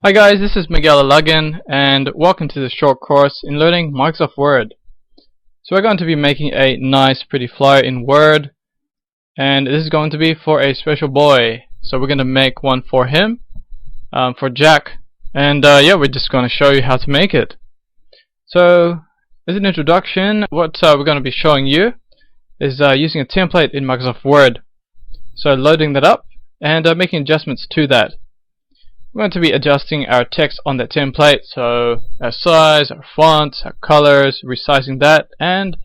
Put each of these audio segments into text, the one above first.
Hi guys, this is Miguel Alugin and welcome to this short course in learning Microsoft Word. So we're going to be making a nice pretty flyer in Word, and this is going to be for a special boy. So we're going to make one for him, for Jack, and yeah, we're just going to show you how to make it. So as an introduction, what we're going to be showing you is using a template in Microsoft Word. So loading that up and making adjustments to that. We're going to be adjusting our text on that template, so our size, our font, our colors, resizing that, and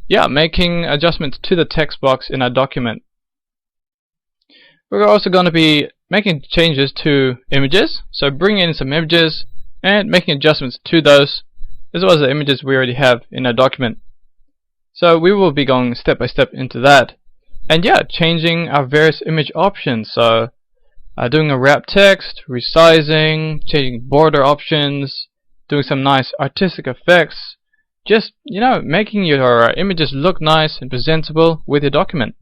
yeah, making adjustments to the text box in our document. We're also going to be making changes to images, so bringing in some images and making adjustments to those, as well as the images we already have in our document. So we will be going step by step into that, and yeah, changing our various image options. So doing a wrap text, resizing, changing border options, doing some nice artistic effects, just, making your images look nice and presentable with your document.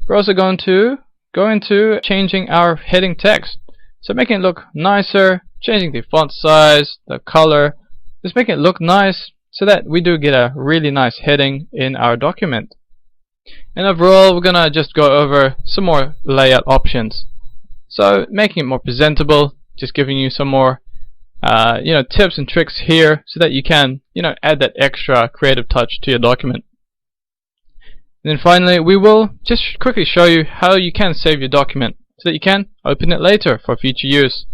We're also going to go into changing our heading text, so making it look nicer, changing the font size, the color, just making it look nice so that we do get a really nice heading in our document. And overall, we're gonna just go over some more layout options. So making it more presentable, just giving you some more tips and tricks here so that you can add that extra creative touch to your document. And then finally, we will just quickly show you how you can save your document so that you can open it later for future use.